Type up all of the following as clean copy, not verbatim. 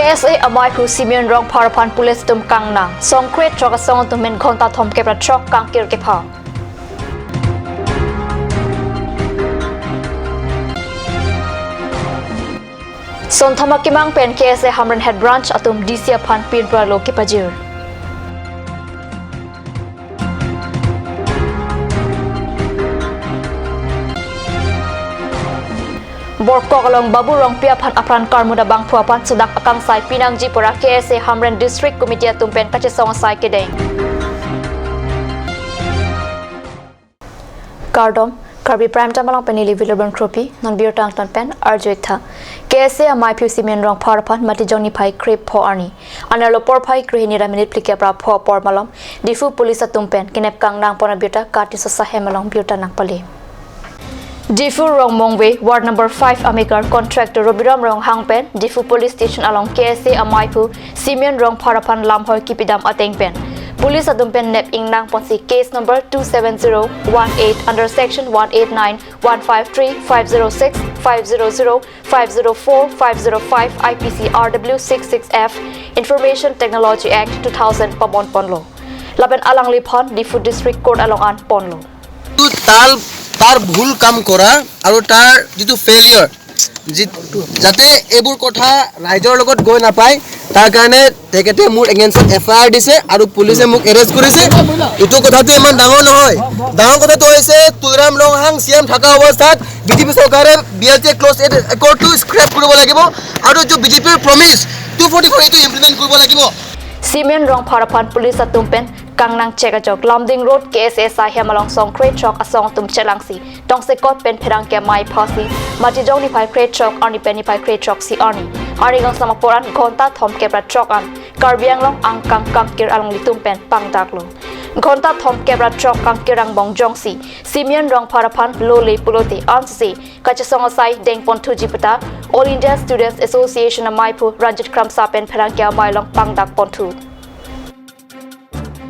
KSA amai hu Simeon rong parapan police tum kang nang songkret chok asong tum men ghonta thom kepra chok kang kir ke pha son thama kimang pen KSA Hamran head branch atum DC phan pin pra lo ke pajir Borkok along Babu Rong Pia Phan Apran Karmuda Bang Phuapan Sudak Akang Sai Pinang Jipura KSA Hamran District Committee Tumpen Kachesong Sai Kedeng Kardom Karbi Prime Time along Penili Villarban Kropi non beer tang ton pen Arjoitha KSA Amai Phu Simen Rong Parapan Matijoni Pai Krip Pho Arni Analo Por Pai Krihini Raminit Plikya Pra Pho Por Malom Difu Police Tumpen Kinep Kang Nang Pona Biota Kati Sosa Hemalong Biota Nang Pali Difu Rong Mongwe, Ward Number 5 Amikar, Contractor Robiram Rong Hangpen, Difu Police Station along KSA Amaipu, Simeon Rong Parapan Lamhoy Kipidam Atengpen. Police Adumpen Nep Ingnang Ponsi Case Number 27018 under Section 189, 153, 506, 500, 504, 505 IPC RW 66F Information Technology Act 2000 Pabon Ponlo. Laben Alang Lipon, Difu District Court along An Ponlo. তার ভুল কাম করা আৰু তাৰ যেটো ফেলিয়াৰ যাতে এবোৰ কথা ৰাইজৰ লগত গৈ নাপায় তাৰ কাৰণে তেখেতে মোৰ এগেইনষ্টত এফআইআৰ দিছে আৰু পুলিচে মোক এৰেষ্ট কৰিছে এটো কথাটো ইমান ডাঙৰ নহয় ডাঙৰ কথাটো হৈছে তুলৰাম ৰংহাং সিএম থকা অৱস্থাত বিজেপি চৰকাৰে বিএলটি ক্লজ একৰ্ডটো স্ক্ৰেপ কৰিব লাগিব আৰু যে বিজেপিৰ প্ৰমিস 244 এটো ইমপ্লিমেন্ট কৰিব লাগিব Simeon Rong Parapan Police Tumpen Kangnang Chekajok Lamding Road KSA Hemalong Song Crate Chok Asong Tum Chelangsi Tong Sekot Pen Perang Kya Mai Pasi Matijong Ni Pai Crate Chok Arni Pen Ni Pai Crate Chok Si Arni Arigang Samaporan Ghonta Thom Kepra Chok An Karbiang Long Ang Kang Kang Kir Along Litum Pen Pang Daklo Ghonta Thom Kepra Chok Kang Kirang Bong Jongsi Simeon Rong Parapan Lole Pulote Ansi Kachasong Asai Deng Pon Tujipata All India Students Association of Maipu Ranjit Kramsa Pen Perang Kya Mai Long Pang Dak Pon Tu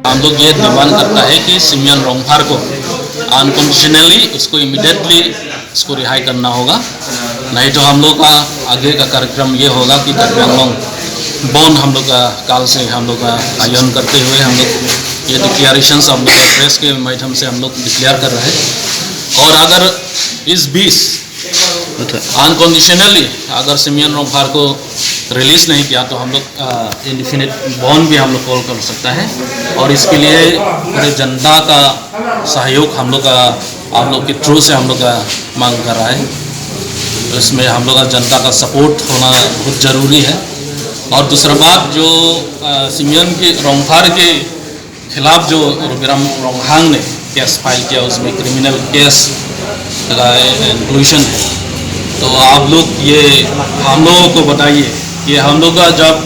हम लोग ये demand करता है कि simian रोंगफार को unconditionally उसको immediately इसको रिहाई करना होगा नहीं तो हम लोग का आगे का कार्यक्रम ये होगा कि कार्बियांगलोंग बॉन्ड हम लोग का काल से हम लोग का आयोजन करते हुए हम लोग ये डिक्लेरेशन हम लोग प्रेस के माध्यम से हम लोग डिक्लेयर कर रहे हैं और अगर इस बीच अनकंडीशनली अगर सिमियन रोंगफार को रिलीज नहीं किया तो हम लोग इंडिफिनिट बॉन्ड भी हम लोग कॉल कर सकता है और इसके लिए पूरे जनता का सहयोग हम लोग का आप लोग के थ्रू से हम लोग का मांग कर रहा है तो इसमें हम लोग का जनता का सपोर्ट होना बहुत ज़रूरी है और दूसरा बात जो सिमियन के रोंगफार के खिलाफ जो रोबिराम रोंगहांग ने केस फाइल किया उसमें क्रिमिनल केस का इंक्लूशन है तो आप लोग ये हम लोगों को बताइए कि हम लोग का जब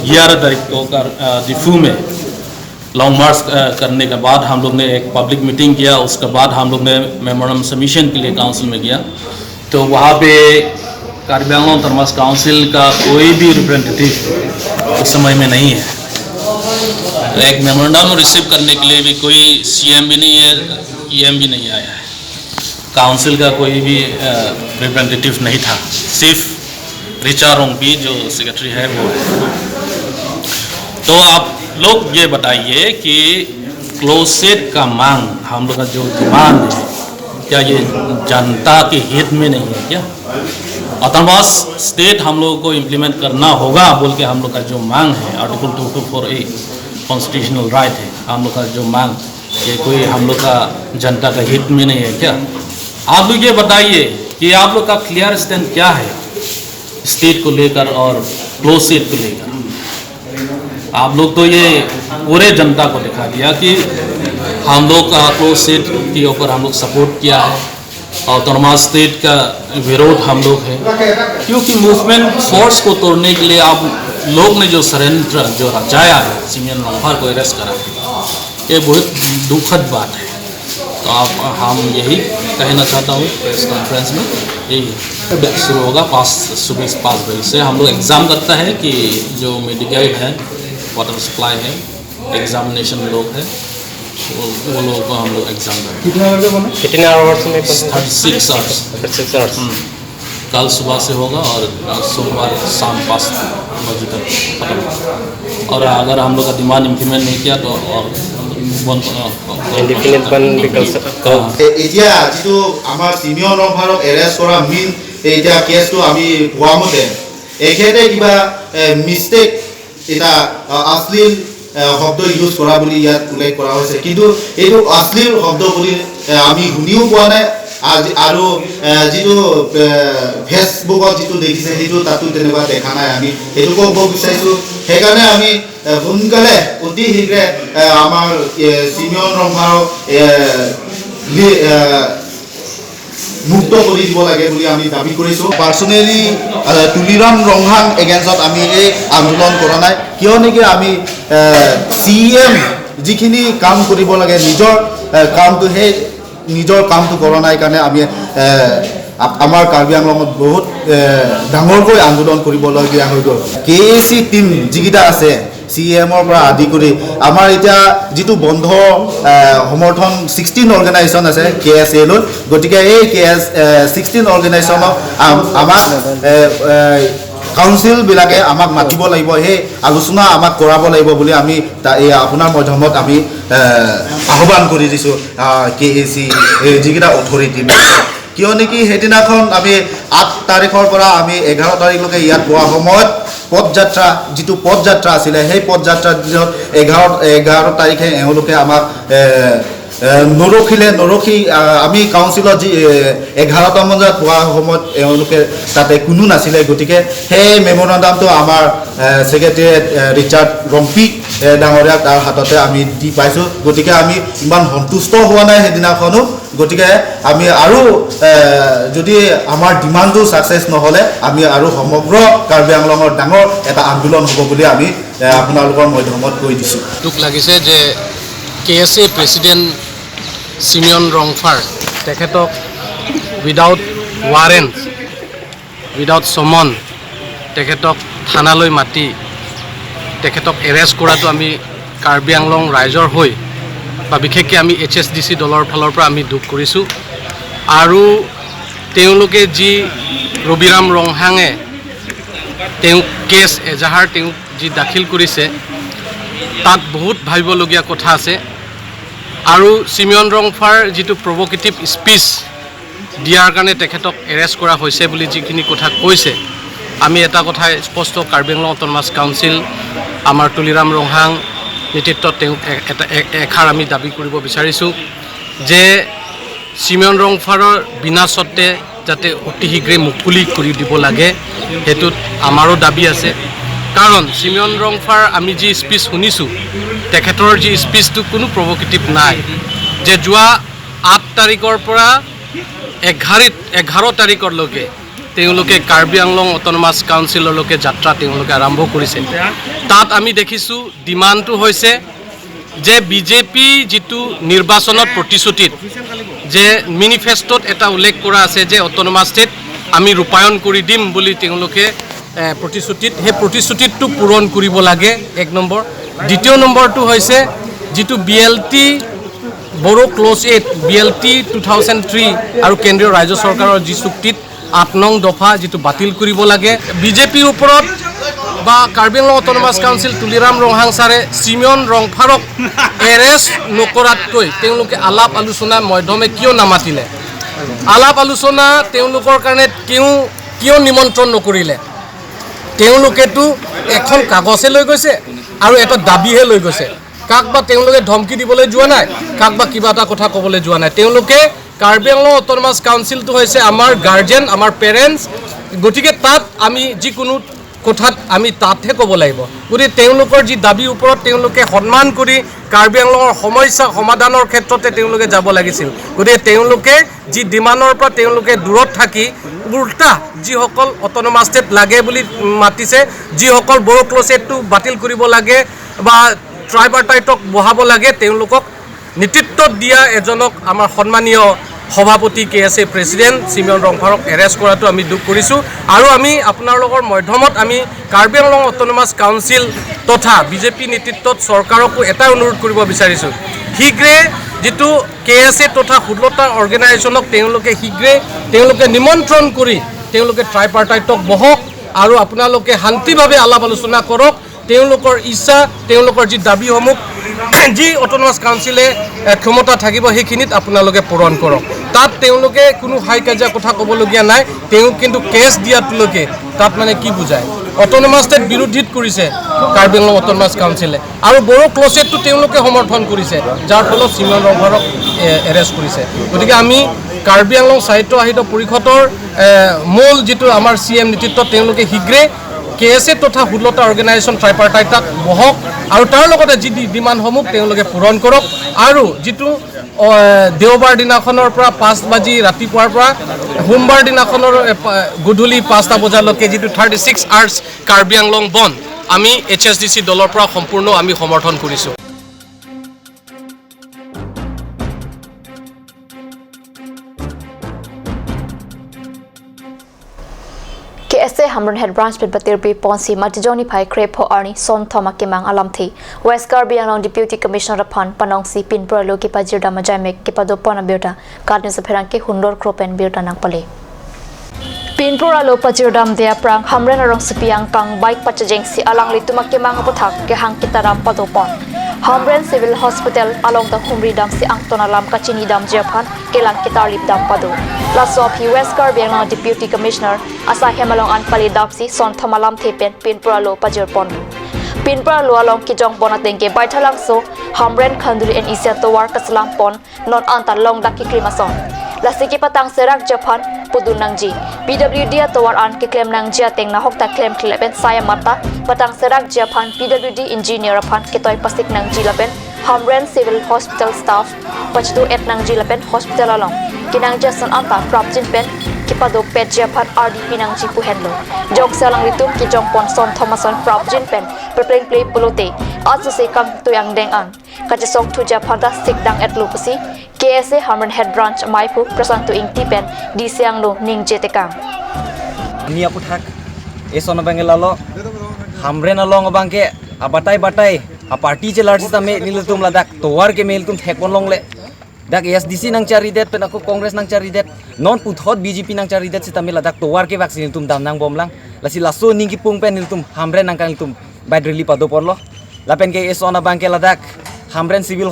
11 तारीख को दिफू में लॉन्ग मार्च करने के बाद हम लोग ने एक पब्लिक मीटिंग किया उसके बाद हम लोग ने मेमोरेंडम सबमिशन के लिए काउंसिल में गया तो वहाँ पे कार्बियांगलोंग थर्मस काउंसिल का कोई भी रिप्रेजेंटेटिव उस समय में नहीं है एक मेमोरेंडम रिसीव करने के लिए भी कोई सीएम भी नहीं है ईएम भी नहीं आया है काउंसिल का कोई भी रिप्रेजेंटेटिव नहीं था सिर्फ रिचा रोंगपी जो सेक्रेटरी है वो तो आप लोग ये बताइए कि क्लोसेट का मांग हम लोग का जो डिमांड है क्या ये जनता के हित में नहीं है क्या ऑटोनॉमस स्टेट हम लोग को इम्प्लीमेंट करना होगा बोल के हम लोग का जो मांग है आर्टिकल 224A कॉन्स्टिट्यूशनल राइट है हम लोग का जो मांग ये कोई हम लोग का जनता का हित में नहीं है क्या आप लोग ये बताइए कि आप लोग का क्लियर स्टैंड क्या है स्टेट को लेकर और क्लोज सेट को लेकर आप लोग तो ये पूरे जनता को दिखा दिया कि हम लोग का क्लोज सेट के ऊपर हम लोग सपोर्ट किया है और ऑटोनॉमस स्टेट का विरोध हम लोग है क्योंकि मूवमेंट फोर्स को तोड़ने के लिए आप लोग ने जो षड्यंत्र जो रचाया है सिमियन रोंगफार को अरेस्ट करा ये बहुत दुखद बात है तो आप हम यही कहना चाहता हूँ प्रेस कॉन्फ्रेंस में यही शुरू होगा सुबह 5 बजे से हम लोग एग्ज़ाम करता है कि जो मेडिकल है वाटर सप्लाई है एग्जामिनेशन लोग है वो लोगों को हम लोग एग्जाम करेंगे कितने आवर्स में 36 आवर्स कल सुबह से होगा और सोमवार शाम 5 बजे तक खत्म होगा। और अगर हम लोग का डिमांड इम्प्लीमेंट नहीं किया तो और এতিয়া যিটো আমাৰ চিমিয়ন ৰংভাৰক এৰেষ্ট কৰা মেইন এতিয়া কেছটো আমি পোৱা মতে এখেতে কিবা মিষ্টেক এটা অশ্লীল শব্দ ইউজ কৰা বুলি ইয়াত উল্লেখ কৰা হৈছে কিন্তু এইটো অশ্লীল শব্দ বুলি আমি শুনিও পোৱা নাই আৰু যিটো ফেচবুকত যিটো দেখিছে সেইটো তাতো তেনেকুৱা দেখা নাই আমি সেইটো ক'ব বিচাৰিছোঁ সেইকাৰণে আমি সোনকালে অতি শীঘ্ৰে আমাৰ চিমিয়ন ৰংভাৰক মুক্ত কৰি দিব লাগে বুলি আমি দাবী কৰিছোঁ পাৰ্চনেলি তুলিৰাম ৰংহাং এগেইনষ্টত আমি এই আন্দোলন কৰা নাই কিয় নেকি আমি CM যিখিনি কাম কৰিব লাগে নিজৰ কামটো সেই নিজৰ কামটো কৰা নাই কাৰণে আমি আমাৰ কাৰ্বি আংলঙত বহুত ডাঙৰকৈ আন্দোলন কৰিবলগীয়া হৈ গ'ল KAC টিম যিকেইটা আছে CMৰ পৰা আদি কৰি আমাৰ এতিয়া যিটো বন্ধ সমৰ্থন 16 অৰ্গেনাইজেশ্যন আছে KSA লৈ গতিকে এই 16 অৰ্গেনাইজেশ্যনক আমাক কাউন্সিল বিলাকে আমাক মাতিব লাগিব সেই আলোচনা আমাক কৰাব লাগিব বুলি আমি আপোনাৰ মাধ্যমত আমি আহ্বান কৰি দিছোঁ KAC যিকেইটা অথৰিটি কিয় নেকি সেইদিনাখন আমি 8 তাৰিখৰ পৰা আমি 11 তাৰিখলৈকে ইয়াত পোৱা সময়ত পদযাত্ৰা যিটো পদযাত্ৰা আছিলে সেই পদযাত্ৰাৰ দিনত 11 তাৰিখে এওঁলোকে আমাক নৰখি আমি কাউন্সিলত যি 11টা বজাত পোৱা সময়ত এওঁলোকে তাতে কোনো নাছিলে গতিকে সেই মেমৰেণ্ডামটো আমাৰ ছেক্ৰেটাৰীয়েট ৰিচাৰ্ড ৰম্পি ডাঙৰীয়াক তাৰ হাততে আমি দি পাইছোঁ গতিকে আমি ইমান সন্তুষ্ট হোৱা নাই সেইদিনাখনো গতিকে আমি আৰু যদি আমাৰ ডিমাণ্ডটো ছাকচেছ নহ'লে আমি আৰু সমগ্ৰ কাৰ্বি আংলঙৰ ডাঙৰ এটা আন্দোলন হ'ব বুলি আমি আপোনালোকৰ মাধ্যমত কৈ দিছোঁ দুখ লাগিছে যে KSA প্ৰেচিডেণ্ট চিমিয়ন ৰংফাৰ তেখেতক উইদাউট ৱাৰেণ্ট উইদাউট সমন তেখেতক থানালৈ মাতি তেখেতক এৰেষ্ট কৰাটো আমি কাৰ্বি আংলং ৰাইজৰ হৈ বা বিশেষকৈ আমি HSDC দলৰ ফালৰ পৰা আমি দুখ কৰিছোঁ আৰু তেওঁলোকে যি ৰবিৰাম ৰংহাঙে তেওঁ কেছ এজাহাৰ তেওঁ যি দাখিল কৰিছে তাত বহুত ভাবিবলগীয়া কথা আছে আৰু চিমিয়ন ৰংফাৰ যিটো প্ৰভোকেটিভ স্পীচ দিয়াৰ কাৰণে তেখেতক এৰেষ্ট কৰা হৈছে বুলি যিখিনি কথা কৈছে আমি এটা কথা স্পষ্ট কাৰ্বি আংলং অট'নমাছ কাউন্সিল আমাৰ তুলিৰাম ৰংহাং নেতৃত্বত তেওঁক এটা এষাৰ আমি দাবী কৰিব বিচাৰিছোঁ যে চিমিয়ন ৰংফাৰৰ বিনা স্বত্বে যাতে অতি শীঘ্ৰে মুকলি কৰি দিব লাগে সেইটোত আমাৰো দাবী আছে কাৰণ চিমিয়ন ৰংফাৰ আমি যি স্পীচ শুনিছোঁ তেখেতৰ যি স্পীচটো কোনো প্ৰভোকেটিভ নাই যে যোৱা 8 তাৰিখৰ পৰা 11 তাৰিখলৈকে তেওঁলোকে কাৰ্বি আংলং অট'নমাছ কাউন্সিললৈকে যাত্ৰা তেওঁলোকে আৰম্ভ কৰিছে তাত আমি দেখিছোঁ ডিমাণ্ডটো হৈছে যে বিজেপি যিটো নিৰ্বাচনত প্ৰতিশ্ৰুতিত যে মেনিফেষ্টত এটা উল্লেখ কৰা আছে যে অট'নমাছ ষ্টেট আমি ৰূপায়ণ কৰি দিম বুলি তেওঁলোকে প্ৰতিশ্ৰুতিত সেই প্ৰতিশ্ৰুতিটো পূৰণ কৰিব লাগে 1 নম্বৰ দ্বিতীয় নম্বৰটো হৈছে যিটো BLT বড়ো ক্লজ 8 BLT 2003 আৰু কেন্দ্ৰীয় ৰাজ্য চৰকাৰৰ যি চুক্তিত 8 নং দফা যিটো বাতিল কৰিব লাগে বিজেপিৰ ওপৰত বা কাৰ্বি আংলং অট'নমাছ কাউন্সিল তুলিৰাম ৰংহাং ছাৰে চিমিয়ন ৰংফাৰক এৰেষ্ট নকৰাতকৈ তেওঁলোকে আলাপ আলোচনা মাধ্যমে কিয় নামাতিলে আলাপ আলোচনা তেওঁলোকৰ কাৰণে কিয় নিমন্ত্ৰণ নকৰিলে তেওঁলোকেতো এখন কাগজে লৈ গৈছে আৰু এটা দাবীহে লৈ গৈছে কাক বা তেওঁলোকে ধমকি দিবলৈ যোৱা নাই কাক বা কিবা এটা কথা ক'বলৈ যোৱা নাই তেওঁলোকে কাৰ্বি আংলং অট'নমাছ কাউন্সিলটো হৈছে আমাৰ গাৰ্জেন আমাৰ পেৰেণ্টছ গতিকে তাত আমি যিকোনো কথাত আমি তাতহে ক'ব লাগিব গতিকে তেওঁলোকৰ যি দাবীৰ ওপৰত তেওঁলোকে সন্মান কৰি কাৰ্বি আংলঙৰ সমস্যা সমাধানৰ ক্ষেত্ৰতে তেওঁলোকে যাব লাগিছিল গতিকে তেওঁলোকে যি ডিমাণ্ডৰ পৰা তেওঁলোকে দূৰত থাকি উল্টা যিসকল অট'নমাছ ষ্টেট লাগে বুলি মাতিছে যিসকল বড়ো ক্লজ 8টো বাতিল কৰিব লাগে বা ট্ৰাইবাৰ্টাইটক বহাব লাগে তেওঁলোকক নেতৃত্বত দিয়া এজনক আমাৰ সন্মানীয় সভাপতি KSA প্ৰেচিডেণ্ট চিমিয়ন ৰংফাৰক এৰেষ্ট কৰাটো আমি দুখ কৰিছোঁ আৰু আমি আপোনালোকৰ মাধ্যমত আমি কাৰ্বি আংলং অট'নমাছ কাউন্সিল তথা বিজেপি নেতৃত্বত চৰকাৰকো এটা অনুৰোধ কৰিব বিচাৰিছোঁ শীঘ্ৰে যিটো KSA তথা 16টা অৰ্গেনাইজেশ্যনক তেওঁলোকে শীঘ্ৰে তেওঁলোকে নিমন্ত্ৰণ কৰি তেওঁলোকে ট্ৰাইপাৰ্টাইটক বহক আৰু আপোনালোকে শান্তিভাৱে আলাপ আলোচনা কৰক তেওঁলোকৰ ইচ্ছা তেওঁলোকৰ যি দাবীসমূহ যি অট'নমাছ কাউন্সিলে ক্ষমতা থাকিব সেইখিনিত আপোনালোকে পূৰণ কৰক তাত তেওঁলোকে কোনো হাই কাজিয়া কথা ক'বলগীয়া নাই তেওঁ কিন্তু কেছ দিয়াটোলৈকে তাত মানে কি বুজায় অট'নমাছ ষ্টেট বিৰোধিত কৰিছে কাৰ্বি আংলং অট'নমাছ কাউন্সিলে আৰু বড়ো ক্ল'ছেটটো তেওঁলোকে সমৰ্থন কৰিছে যাৰ ফলত চিমন ৰংঘৰক এৰেষ্ট কৰিছে গতিকে আমি কাৰ্বি আংলং সাহিত্য সাহিত্য পৰিষদৰ মূল যিটো আমাৰ CM নেতৃত্বত তেওঁলোকে শীঘ্ৰে KSA তথা 16টা অৰ্গেনাইজেশ্যন ট্ৰাইপাৰ্টাইটাত বহক আৰু তাৰ লগতে যি ডিমাণ্ডসমূহ তেওঁলোকে পূৰণ কৰক আৰু যিটো দেওবাৰ দিনাখনৰ পৰা 5 বাজি ৰাতিপুৱাৰ পৰা সোমবাৰ দিনাখনৰ গধূলি 5টা বজালৈকে যিটো 36 আৱাৰ্ছ কাৰ্বি আংলং বন্ধ আমি HSDC দলৰ পৰা সম্পূৰ্ণ আমি সমৰ্থন কৰিছোঁ KSA Hamrun Head Branch Pit Batirbi Ponsi Matijoni Pai Crepo Arni Son Thoma Kimang Alamthi West Karbi Anglong Deputy Commissioner Pan Panongsi Pinpura Loki Pajirda Majamek Kipado Pona Biota Kadin Saperanke Hundor Kropen Biota Nangpale Pinpura Lo Pajirdam Dea Prang Hamren Arong Sipiang Kang Bike Pachajeng Si Alang Lituma Kimang Apothak Ke Hang Kitaram Padopon Hamren Civil Hospital along the Humri Dam Si Angtona Lam Kachini Dam Japan Kelang Kitarlip Dam Pado Lasop West Karbi Anglong Deputy Commissioner Asa Hemalong Anpali Dapsi Son Thomalam Thepen Pinpura Lo Pajirpon Pinpura Lo along Kijong Bonatengke Baitalang So Hamren Khanduri and Isya Towar Kaslam Pon Non Anta Long Daki Klimason Lasiki Patang Serak Japan Pudun Nangji PWD Towar An Kiklem Nangji Ateng na Hokta Klem Klepen Saya Mata Patang Serak Japan PWD Engineer Apan Kitoy Pasik Nangji Lapen Hamren Civil Hospital Staff Pachdu Et Nangji Lapen Hospital along Kinang Jason Anta Prapjin Pen Kipado Pet Japan RDP Nangji Puhenlo Jok Salang Litum Kijong Pon Son Thomason Prapjin Pen Perpleng Play Pulote Asu Sekang Tuyang Deng An Kajasong Tu Japan Da Sikdang Et Lupusi KSA Hamren Head Branch Maipu Prasantu Ing Tipen Di Siang Lo Ning Jetekang Ni aputhak esono bangelalo Hamren along bangke abatai a party chelar system nilutum ladak towar ke mail tum thekpon longle dak SDC nang cari det pen aku Congress nang cari det non puthot BJP nang cari det system ladak towar ke vaksin tum dam nang bomlang lasi lasso ningi pung pen nilutum Hamren nang kan tum badrili pado porlo lapen ke esona bangke ladak Hamren Civil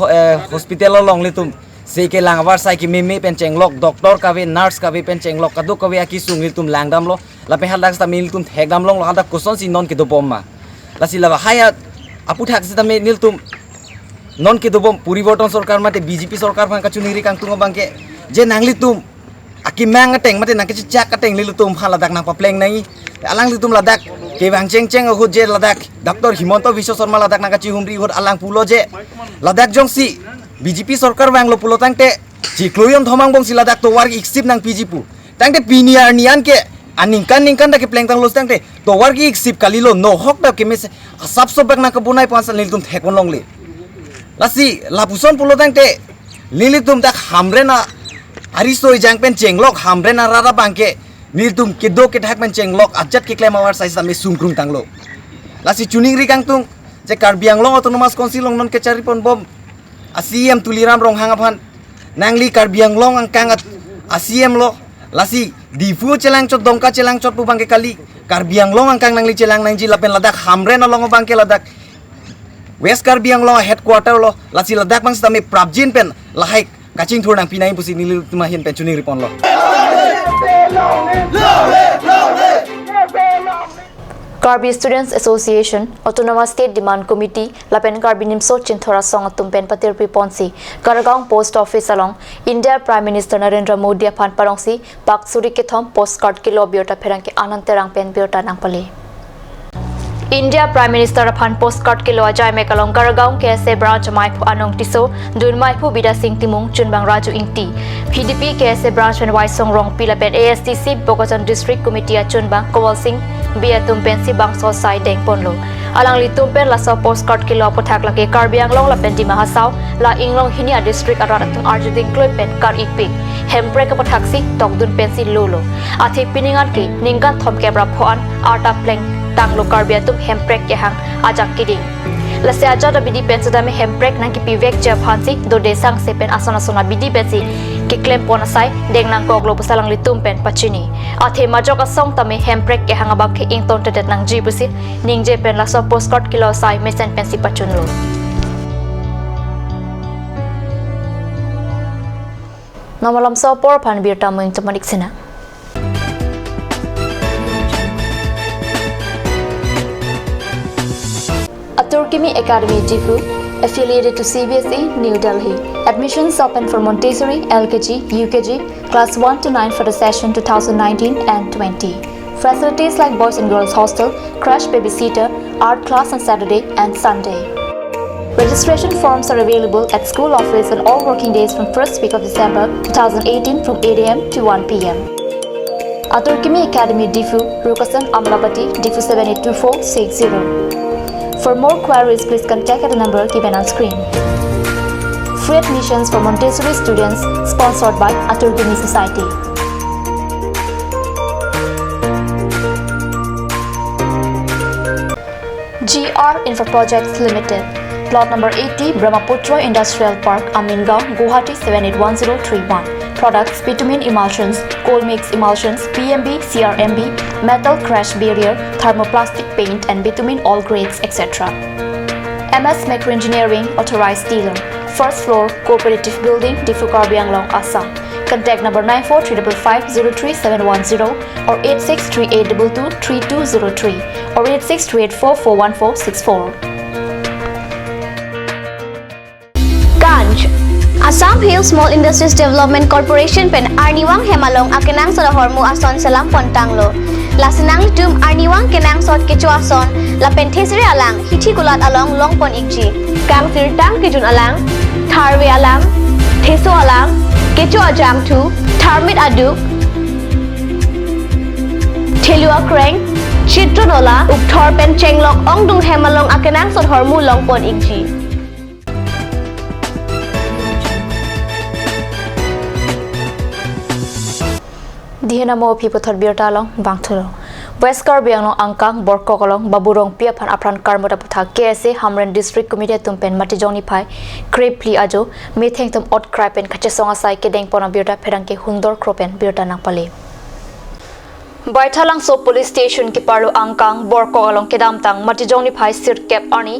Hospital long litum Seke lang awar sai ki meme pen chenglok doktor kawe nurse kawe pen chenglok kadu kawe aki sungil tum langdam lo lape hadak sta mil tum thekdam long hadak koson si non ke do bomma lasi lava haya apu thak sta me nil tum non ke do bom puriborton sarkar mate BJP sarkar phang ka chuniri kang tunga bangke je nangli tum aki mang ateng mate nang ke chak ateng lilu tum phala dak nang pa pleng nai alang litum ladak ke bang cheng ho je ladak Dr. Himonto Viswa Sharma ladak nang ka chihumri hot alang pulo je ladak jongsi BJP Sarkar Banglo Pulo Tangte Cikloyon Thomang Bong Siladak Towar Iksip Nang Pijipu Tangte Piniar Nian Ke Aningkan da ke Plengtang Los Tangte Towar Ki Iksip Kalilo No Hok da ke Mes Asap Sobak Nang Kabunai Pansan Lilitum Thekon Longli Lasi Lapuson Pulo Tangte Lilitum Dak Hamrena Aristo Jangpen Chenglok Hamrena Rara Bangke Lilitum Kedo Ke Thakpen Chenglok Ajat Ke Klemawar Saisa Me Sungkrung Tanglo Lasi Chuning Rikang Tung Je Karbi Anglong Autonomous Council Long Non Ke Charipon Bom ASIM tuliram rong hangapan nangli Karbi Anglong ang kangat ASIM lo lasi difu celang cot dongka celang cot pubangke kali Karbi Anglong ang kang nangli celang nangji lapen ladak Hamren along bangke ladak West Karbi Anglong headquarter lo lasi ladak bang stame prabjin pen lahai kacing thur nang pinai pusi nili tumahin pen chuning ripon lo Karbi Students Association Autonomous State Demand Committee Lapen Karbi Nimso Chinthora Song Tumpen Patirpi Ponsi Karagaung Post Office along India Prime Minister Narendra Modi Aphan Parongsi Pak Suri Kithom Postcard Kilo Biota Pherangke Ananterang Pen Biota Nangpale India Prime Minister Aphan Postcard Kilo Ajay Mekalong Karagaung KSA Branch Maipu Anong Tiso Dun Maipu Bida Sing Timung Chunbang Raju Ingti PDP KSA Branch and Waisong Rong Pilapen ASTC Bogatan District Committee Chunbang Kowal Singh Bia tumpen si bangso sai deng ponlo alang li tumpen la sa postcard kilo apothak lake Karbi Anglong la penti mahasau la inglong hinia district aratung arjuding kloipen kar ikpik hemprek apothak si tokdun pensi lolo athi piningan ki ningkan thom kebra phoan arta pleng tanglo Karbi atum hemprek ke hang ajak kiding la se aja da bidi pen sada me hemprek nang ki pivek ja phansi do de sang se pen asona sona bidi pensi ki claim pon asai deng nang ko glo pasalang litum pen pachini athe majok asong tame hemprek ke hangabak ke ington tetet nang ji busi ningje pen la so postcard kilo sai mesen pensi pachunlo Namalam so por phan bir tamung chamanik sina Turkimi Academy Jifu, affiliated to CBSE, New Delhi. Admissions open for Montessori, LKG, UKG, class 1 to 9 for the session 2019 and 20. Facilities like boys and girls hostel, crash babysitter, art class on Saturday and Sunday. Registration forms are available at school office on all working days from first week of December 2018 from 8 a.m. to 1 p.m. Turkimi Academy Difu, Rukasan Amlapati, Difu 782460. For more queries, please contact at the number given on screen. Free admissions for Montessori students sponsored by Aturgini Society. GR Infra Projects Limited. Plot number 80, Brahmaputra Industrial Park, Amingaon, Guwahati 781031. Products: bitumen emulsions, coal mix emulsions, PMB, CRMB, metal crash barrier, thermoplastic paint and bitumen all grades, etc. MS Micro Engineering Authorized Dealer. First floor, Cooperative Building, Difu Karbi, Assam. Contact number 9435503710 or 8638223203 or 8638441464. Assam Hill Small Industries Development Corporation pen Arniwang Hemalong akenang sa hormu ason salam pontanglo. Lasinang tum Arniwang kenang sot kecu ason la penthesri alang hithi gulat along longpon ikji. Kang tirtang kejun alang tharwe alang theso alang kecu ajam tu tharmit aduk thelua kreng chitronola ukthor pen chenglok ongdung Hemalong akenang sot hormu longpon ikji. Dihena mo people thot birta long bangthulo West Karbi long angkang borkok long baburong pia phan apran karmota putha KSA Hamren District Committee tumpen matijoni phai krepli ajo metheng tum ot krapen khachesonga sai kedeng pona birta pherangke hundor kropen birta nakpali Baithalang so police station ki parlo angkang borkok long kedam tang matijoni phai sirkep ani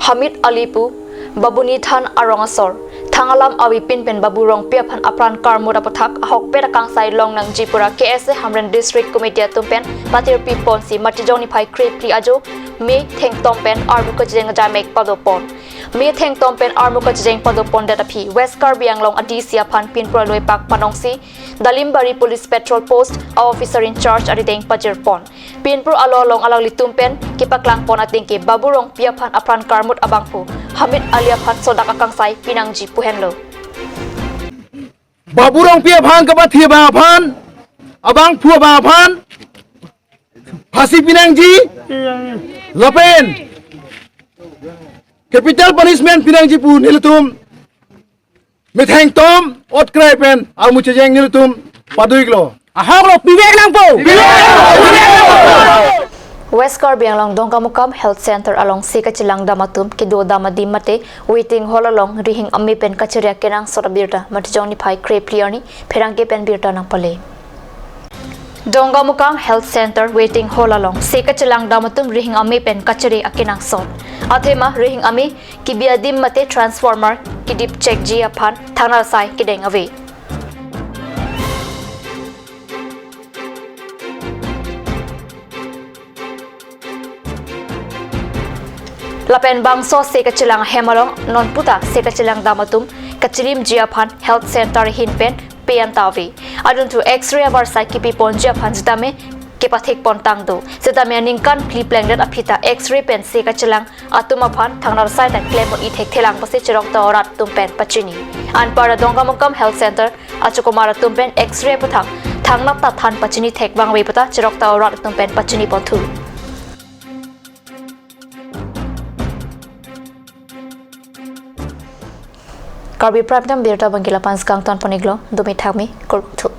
Hamid Alipu Babuni Than Arongasor Thangalam awi pinpen baburong pia phan apran karmura pathak hok pera kangsai long nang jipura KSA Hamren District Committee tumpen patir pi ponsi matijoni phai krepli ajo me theng tompen armu ka jeng jamek padopon me theng tompen armu ka jeng padopon data phi West Karbi Anglong adisia phan pinpura loi pak panongsi Dalimbari Police Patrol Post officer in charge aditeng pajirpon pinpur alolong alang litumpen kipaklang pon atingke baburong pia phan apran karmut abangpu Hamid Alia phan sodaka kangsai pinangji puhenlo Baburong pia phan ka bathia ba phan abang phua ba phan phasi pinangji lapen capital punishment pinangji pu nilutum metheng tom ot krai pen amu chejeng nilutum paduiglo ahaglo pivek lang po West Karbi along Dongkamukam Health Center along Sikachilang Damatum Kido Damadi Mate waiting hall along Rihing Ami Pen Kacharia Kenang Sorabirta Matijoni Pai Crepliani Perangke Pen Birta Napale Dongkamukam Health Center waiting hall along Sikachilang Damatum Rihing Ami Pen Kachari Akenang Sor Athema Rihing Ami Kibiadim Mate Transformer Kidip Check Jia Pan Thanal Sai Kideng Away Lapen bangso Sekachilang Hemalong non puta Sekachilang Damatum Kachilim Jiaphan Health Center Hinpen Piantavi Adun to X-ray abar Saikipi Pon Jiaphan Zitame Kipathik Pon Tangdo Zitame Ningkan Cliplanget Apita X-ray Pen Sekachilang Atumaphan Thangnar Site and Clemon Itek Telang Pasichirok Torat Tumpen Pachini Anpara Dongkamukam Health Center Achukumara Tumpen X-ray Puthak Thangnap Tathan Pachini Tek Bangway Puta Chirok Torat Tumpen Pachini Potu Karbi Prime Time Birta Bangila Pans Kangton Poniglo Dumi Thagmi Kurtu